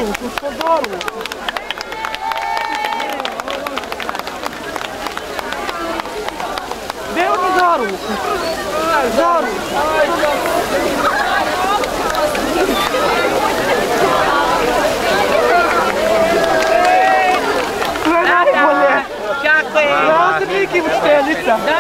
ruku, što za ruku. Gdje oni za ruku? Za ruku. Sve najbolje. Kako je? Razrednik i učiteljica. Da.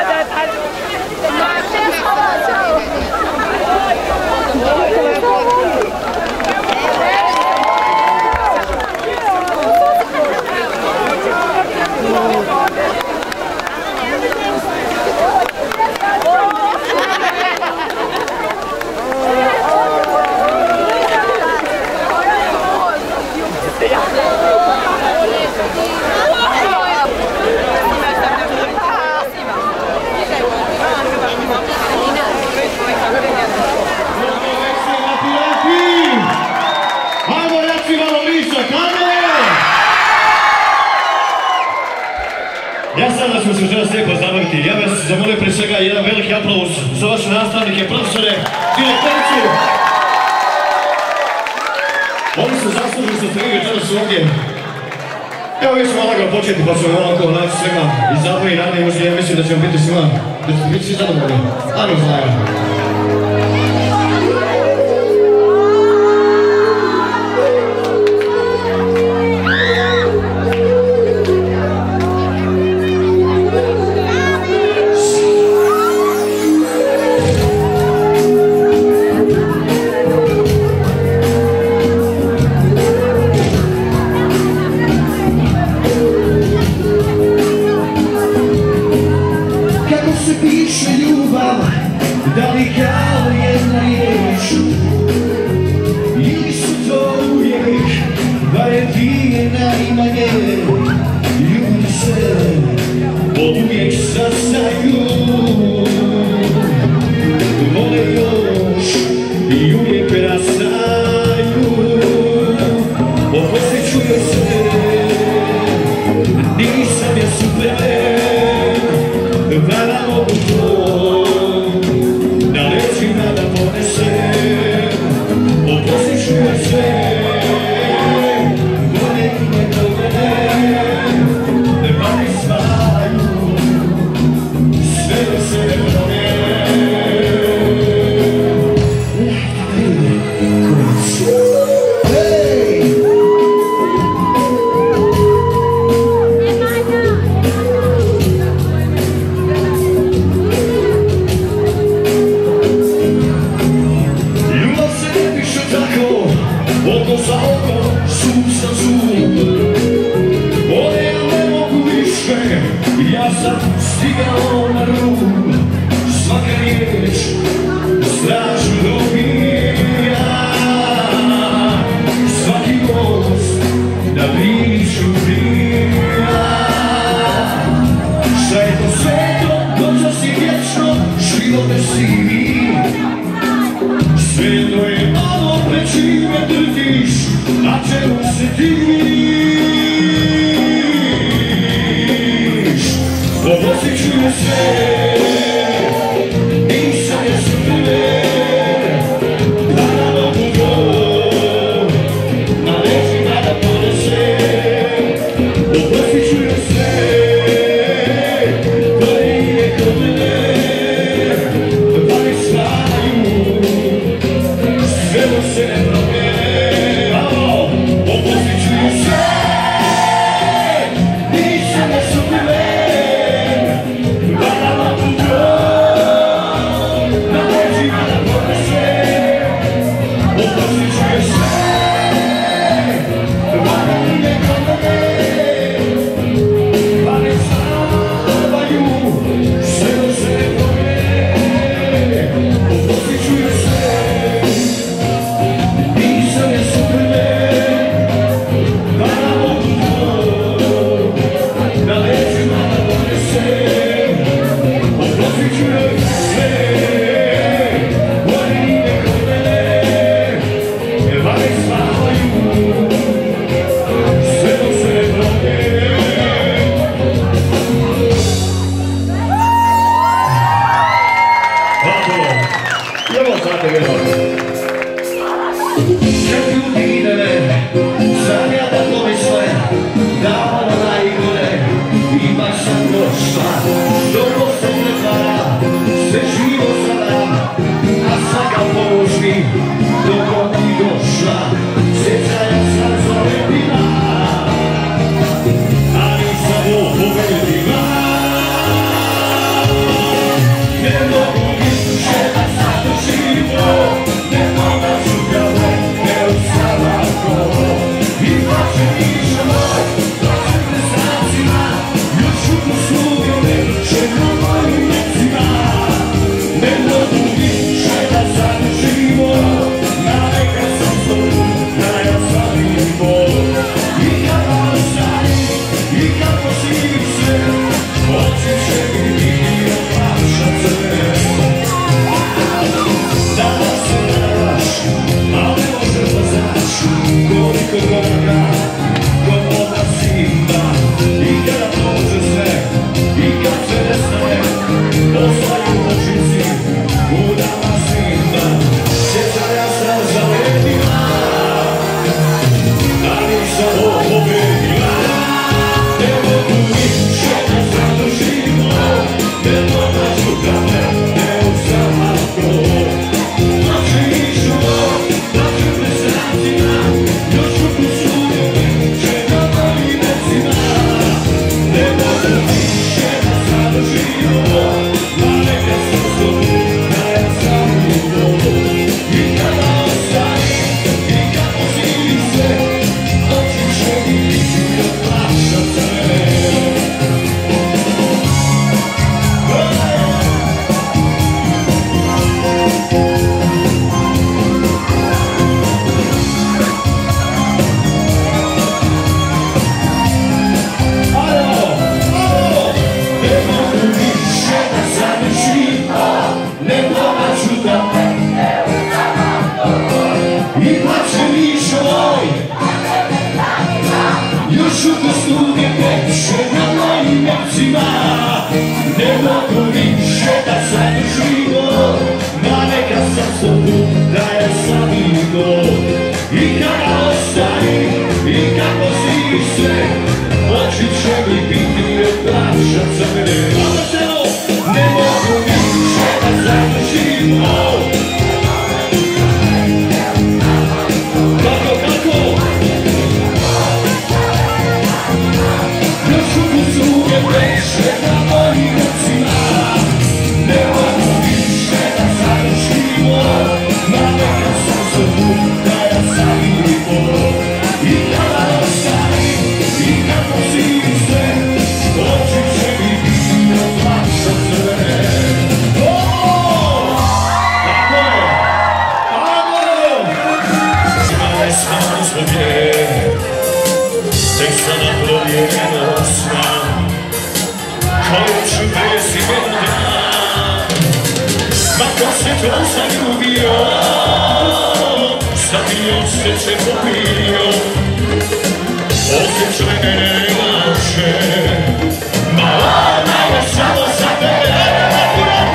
Ja sam da ću se želim lijepo zabaviti. Ja vas zamolim prije svega jedan veliki aplauz za vaše nastavnike, profesore, direktoricu. Oni su zaslužili što ste vi večeras ovdje. Evo mi ćemo lagano početi pa ćemo ovako naći svega i zabavi radnije možda ja mislim da ćemo biti svima, da ćete biti svi zadovoljni. Ajmo zlaga. Da li kao jedna riječ ili su to uvijek barem dvije najmanje ljudi se od uvijek sastaju vole još i uvijek rastaju osjećuju se nisam ja Superman vada mogu to da ponesem, oprostiću joj sve, vole ime do mene, pa ne svaju, sve do sebe promijene. Oko za oko, zub za zub. One ja ne mogu više, ja sam stigao na rub. Svaka riječ stražu dobija, svaki gost da priču prija. Šta je to sveto, dođo si vječno, živote si vi. Sveto je ono pred čime držiš, a čemu se diviš. Osjećuju sve, nisam ja Superman, da na nogu go, na leđima da ponesem. Osjećuju sve, to je ime kod mene, pa ne svaju, sve do se ne promijene. Osjećuju sve, nisam ja Superman. Kad ljudi idele život zadam, a svaka položi dok ti došla, sjećaja sam zalepila, a nisam pobedila. Ne mogu više da sadržimo, ne mogu čukave, ne ostala ko, i plaće ništa moj, plaće presacima, još u posluge neće na mojim mecima. Ne mogu više da sadržimo, naveka sam zoru, da ja savimo. I kada ostani, i kako živi se, oči će mi biti oprašat se. Danas se nadaš, a ne može da znaš koliko godina kod nas ima. I kada može sve, i kad se nestaje, ostaju očici u Dalmasima. Sjećanja sam zalepila, a nisam pobedila. Ne mogu više da zadržimo, ne mogu čukave, ne ostala ko. Plaće išlo, plaće presacima, još u kusuju neće na mojim mecima. Ne mogu više da zadržimo, ma neka sam zoru, da ja savimo. I kada ostani, i kako živi se, oči će mi biti oprašat se. Ne mogu više da zadržim, ne pomaću da i plaće više moj, još u kostuge peče na mojim mecima. Ne mogu više da zadržimo, ma neka sam zoru, da je savimo. I kada ostani, i kako živi se, oči će mi biti oprašat za mene. Ne mogu više da zadržimo. Kako? Još u kusuge peče na mojim mecima. Ne mogu više da zadržimo, ma neka sam zoru, da ja savimo. I kada ostani, i kako živi se, oči će mi biti oprašat za mene. Samo zbog nje, tek sada provjereno znam, kao ću presi jedan dan. Mako se to zaljubio, sad mi osjeće popio, osjeće mene ne laže, ma ona je samo za mene, ona je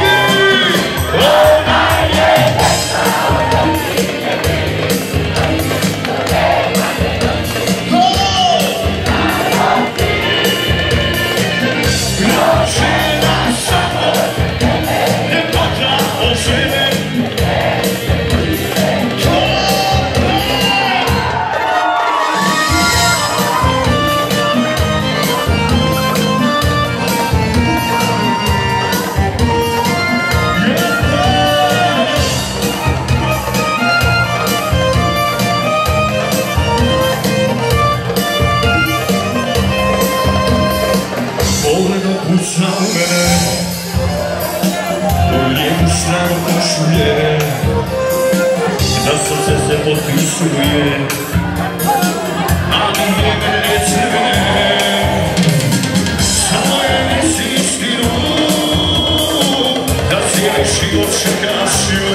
pucna u mene, u lijevu stranu košulje, da srce se potpisuje, ali vrijeme ne crvene, samo je nesi istinu, da cijeli život čekaš ju,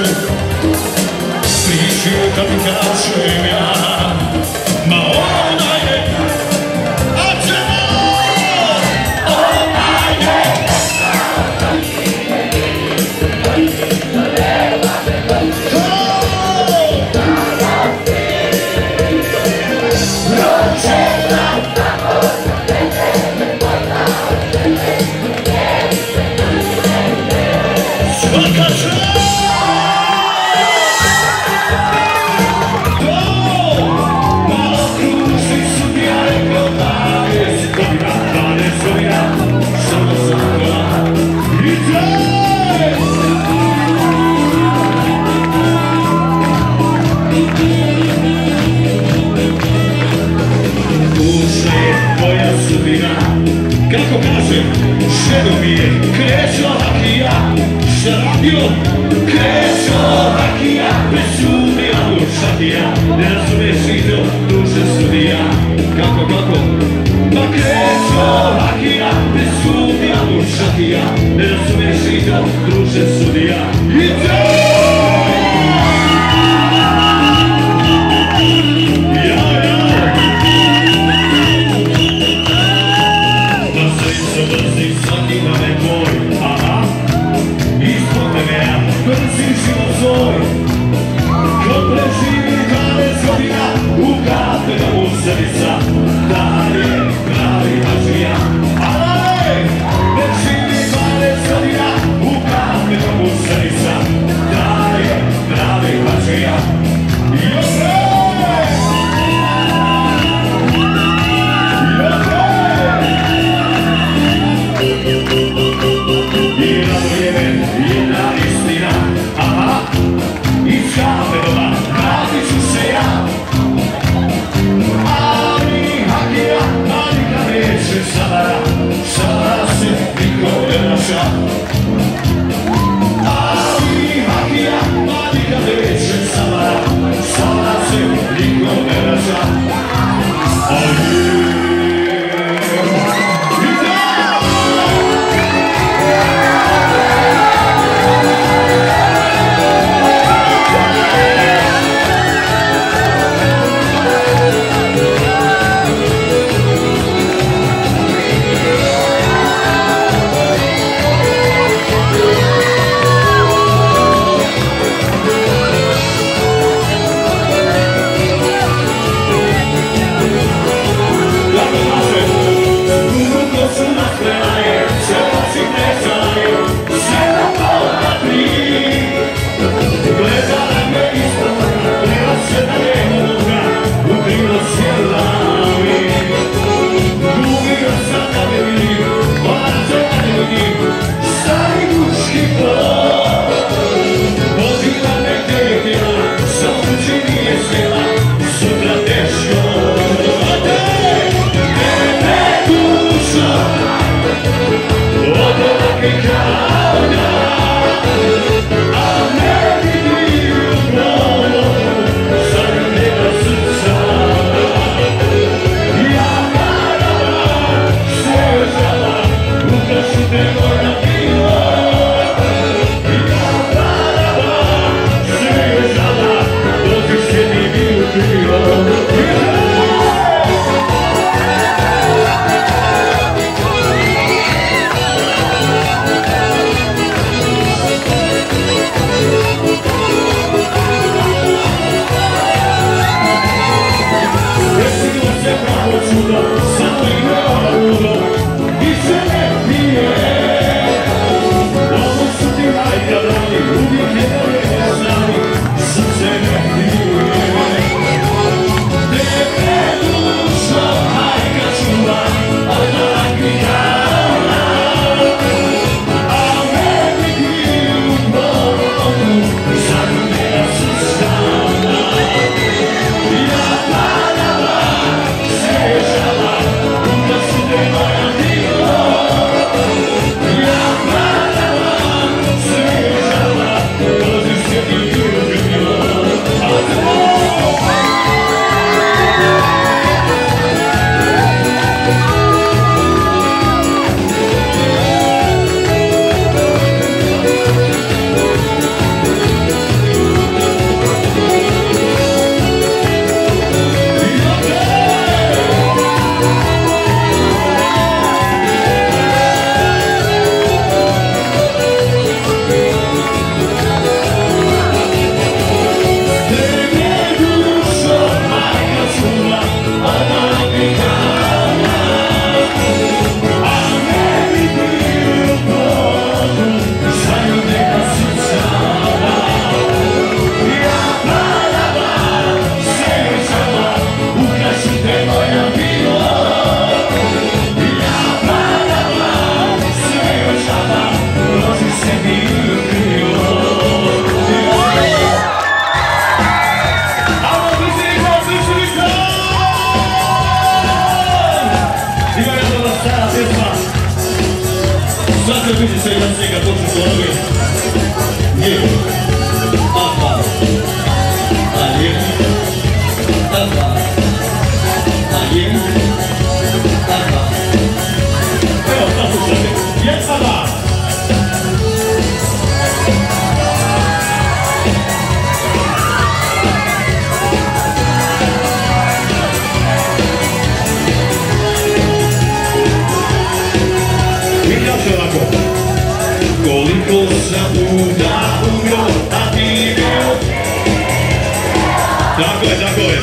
priđi kad mi kažem ja, ma ona je, a ćemo, ona je. Kako kažem, ženo mi je krećo rakija, šarabio, krećo rakija, besudija lučatija, ne razumeš i to duže sudija. Kako, ma krećo rakija, besudija lučatija, ne razumeš i to duže sudija. I to! Svaki na me tvoj, aha, ispod tebe, brzi život svoj. Ko preživi 12 godina, ukradne ga mu srca, da je pravi mažija. Ale, preživi 12 godina, ukradne ga mu srca, da je pravi mažija. I raduje me jedna istina, aha, Koliko sam puta umro, a ti bio. Tako je.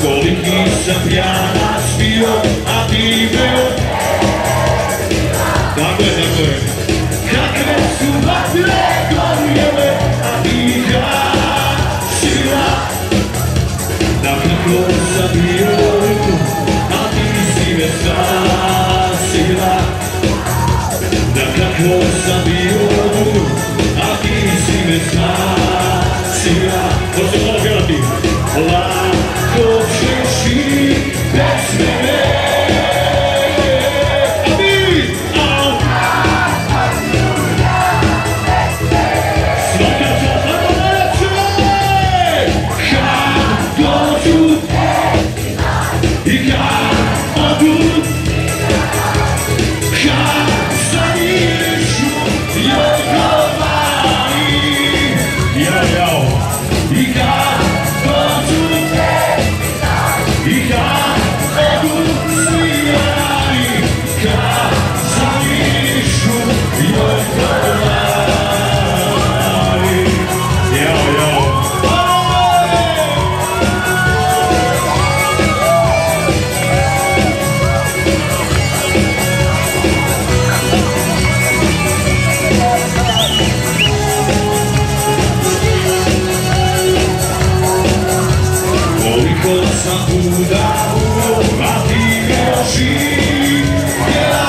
Koliki sam pjanac bio, a ti bio. Tako je. Kakve su vatre gorjele, a ti gasila. Kako sam bio, a ti si me spasila. Kako sam bio, a ti si me spasila. Možete malo pjevati. Lako ćeš i bez mene. A mi, svaka čast na doneće. Kad dođu i kad odu, kad zanišu joj glavari. Jao. I kad dođu i kad odu svijari, kad zanišu joj glavari. Jao. Koliko sam puta umro, a ti me oživjela.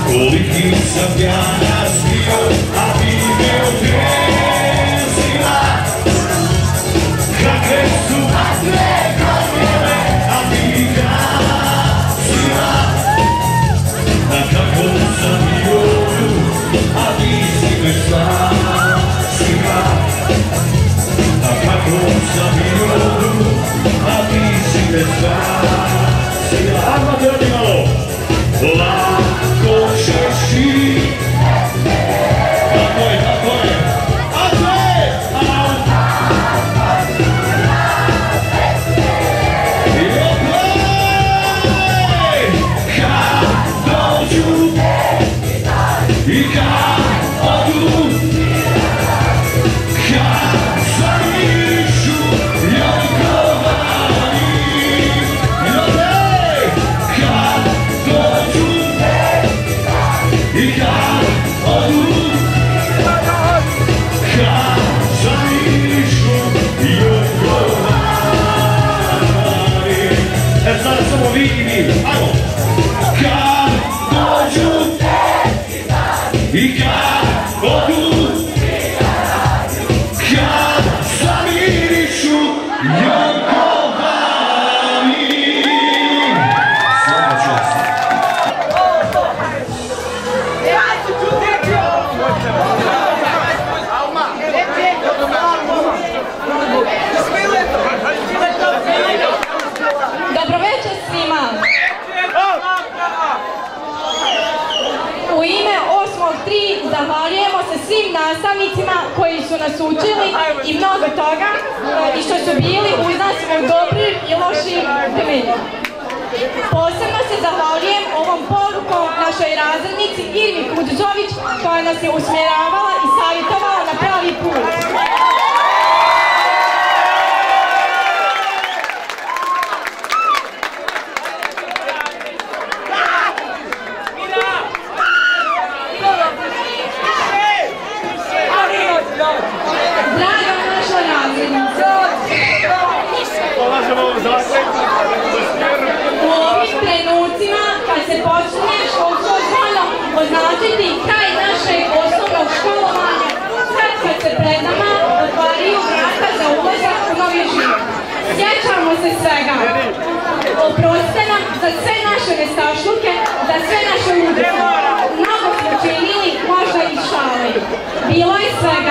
Koliki sam pjanac bio, a ti me otrezila. Kakve su vatre gorjele, a ti gasila. A kako sam bio, a ti si me spasila. A kako sam bio, a ti si me spasila. Ajmo te radi malo. Lako ćeš i. Tako je. A te! I opet! Kad dođu i kad odu, kad zanišu joj glavari. Kad dođu i kad odu, kad zanišu joj glavari. Sada samo vi i mi, ajmo. Kad dođu i kad odu, kad zamirišu joj glavari. Svaka čast. Dobro večer svima. U ime 8.3 zahvaljujemo se svim nastavnicima koji su nas učili i mnogo toga i što su bili uz nas u dobrim i lošim temeljima. Posebno se zahvaljujem ovom porukom našoj razrednici Irmi Kudžović koja nas je usmjeravala i savjetovala na pravi put. Draga naša razrednica, u ovim trenucima kad se počne školsko zvano označiti kraj našeg osnovnog školovanja, kad se pred nama otvaraju vrata za ulazak u novi život. Sjećamo se svega. Oprostite nam za sve naše nestašluke, za sve naše udruge. Mnogo smo činili, možda i šale. Bilo je svega.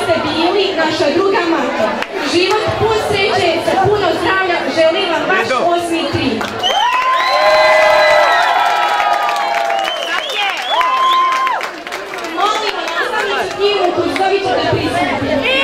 ste bili naša druga majka. Život pun sreće, sa puno zdravlja, želim vam vaš 8.3. Molimo nastavnicu Timu Kuzovića da prisutite.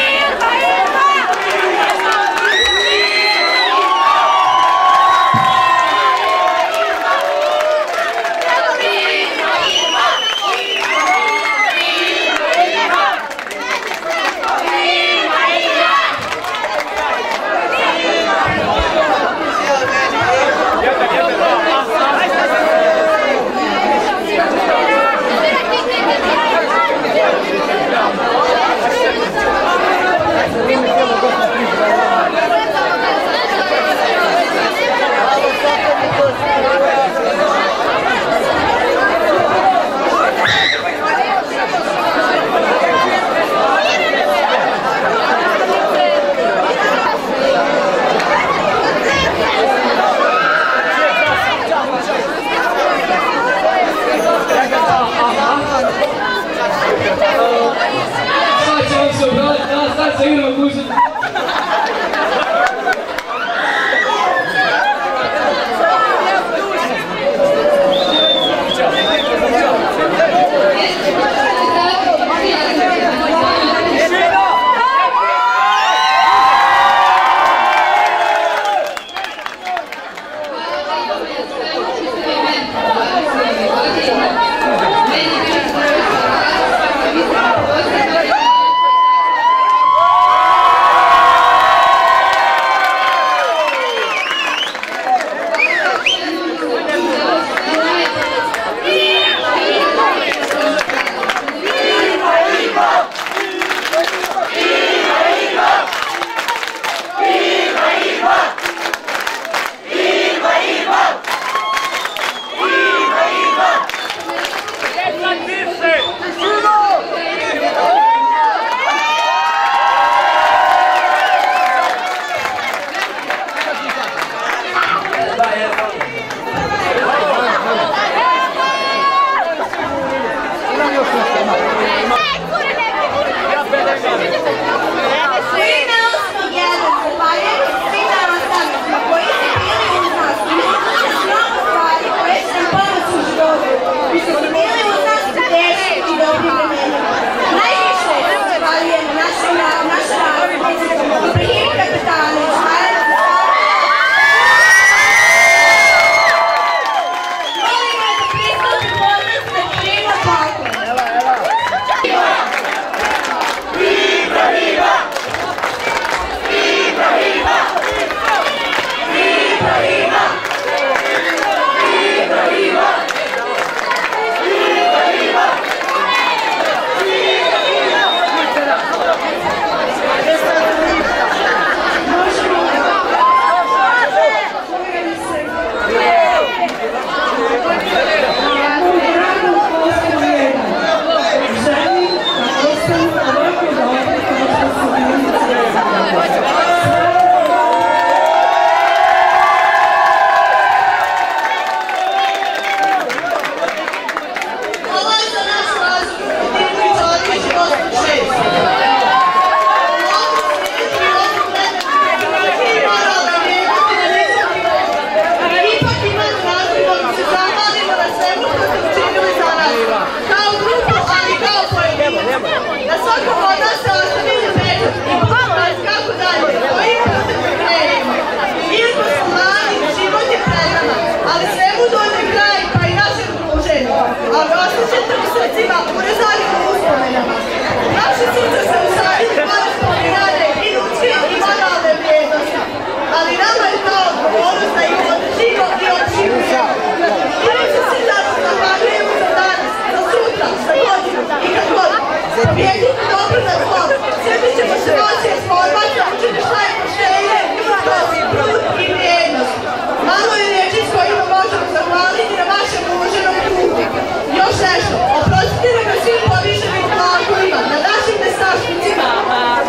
Oprostite na svim povišenim plakovima, na našim nestašnicima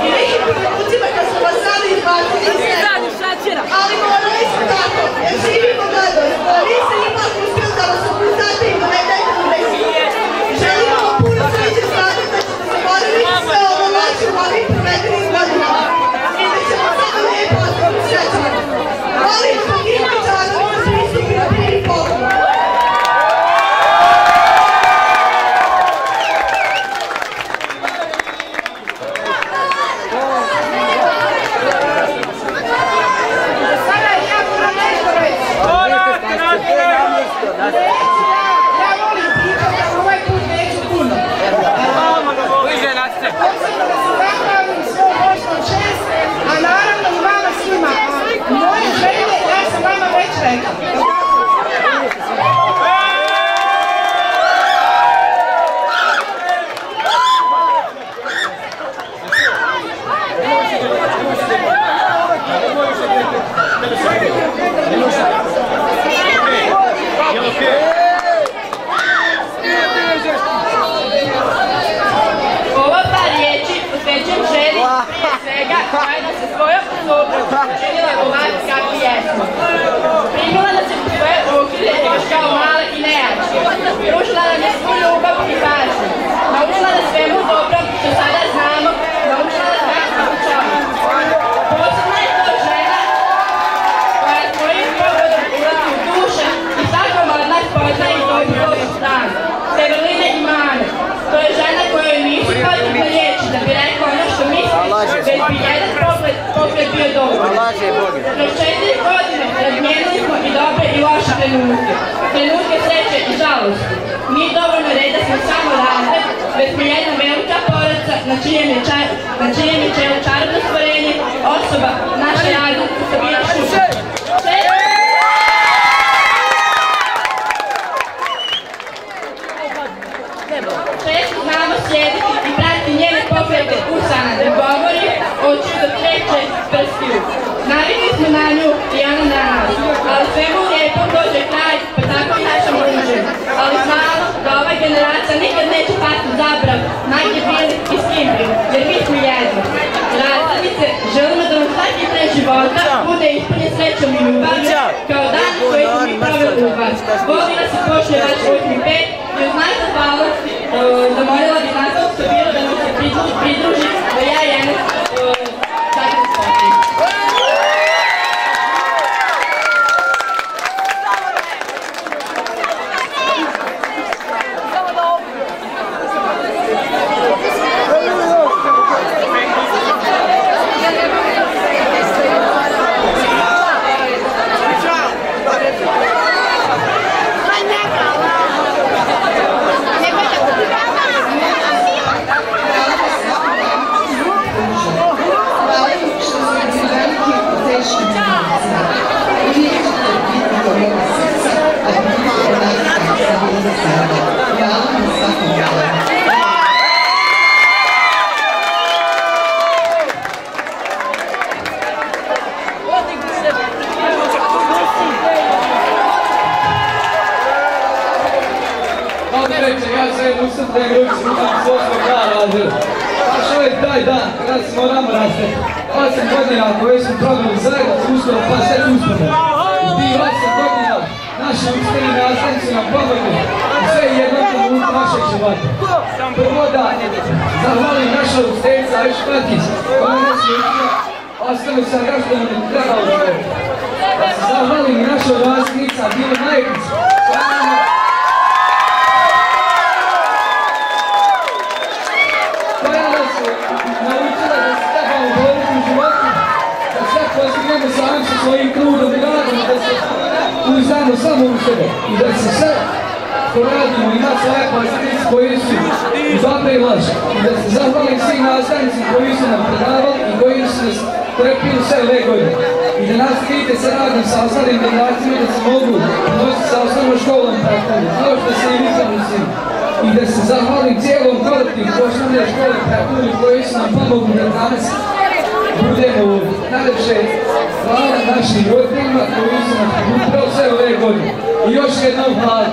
i Kroz 4 godine razmijenili smo i dobre i loše trenutke. Trenutke sreće i žalosti. Nije dovoljno reći da smo samo razred, već smo jedna velika porodica na čijem je čelu čarobno stvorenje, osoba naše radnice Sabina Šušak. Često znamo slijediti i pratiti njene pokrete usana da govori oči do treće prstiju. Navikli smo na nju i ona na nas, ali svemu lijepo dođe kraj, pa tako i našem druženju. Ali znamo da ova generacija nikad neće pati zabrav, najgdje bili i s kim bili, jer mi smo jedno. Razlice, želimo da nam svaki dan života bude ispunjen srećom i ljubavlju, kao dan koji smo mi proveli u vas. Volila se pošle vaš 8.5 i uz najzahvalnosti zamolila bi nastavno što bilo da nam se pridruži da ja i Enes zakon spotim. Taj dan, kada smo namrasli, 8 godina koje smo proveli zajedno s uskoro pa sve uspore. U tih 8 godina naši učitelji nastavnici nam pomogli u sve jednom trenutku našeg života. Prvo da zahvalim naša učiteljica Ajša Matić, koja nas je učila ostali sa gaštenom i trebalo životu. Da se zahvalim i našoj razlinica Bilo Najvić, koja nam je naučila da se trebamo boriti u životu, da sve postignemo sami sa svojim trudom i radom, da se uznamo samo u sebe i da se sve što radimo ima svoje posljedice koji su dobre i loše. I da se zahvalim svim nastavnicima koji su nam predavali i koji su nas trpili sve ove godine. I da nastavite sa radom sa ostalim generacijama da se mogu nositi sa osnovnom školom prethodom, kao što se i vi zanosili. I da se zahvalim cijelom kolektivu osnovne škole prethodom koji su nam pomogli da danas budemo ovdje. Najlepše hvala našim roditeljima koji su nam upravo sve ove godine. I još jednom hvala.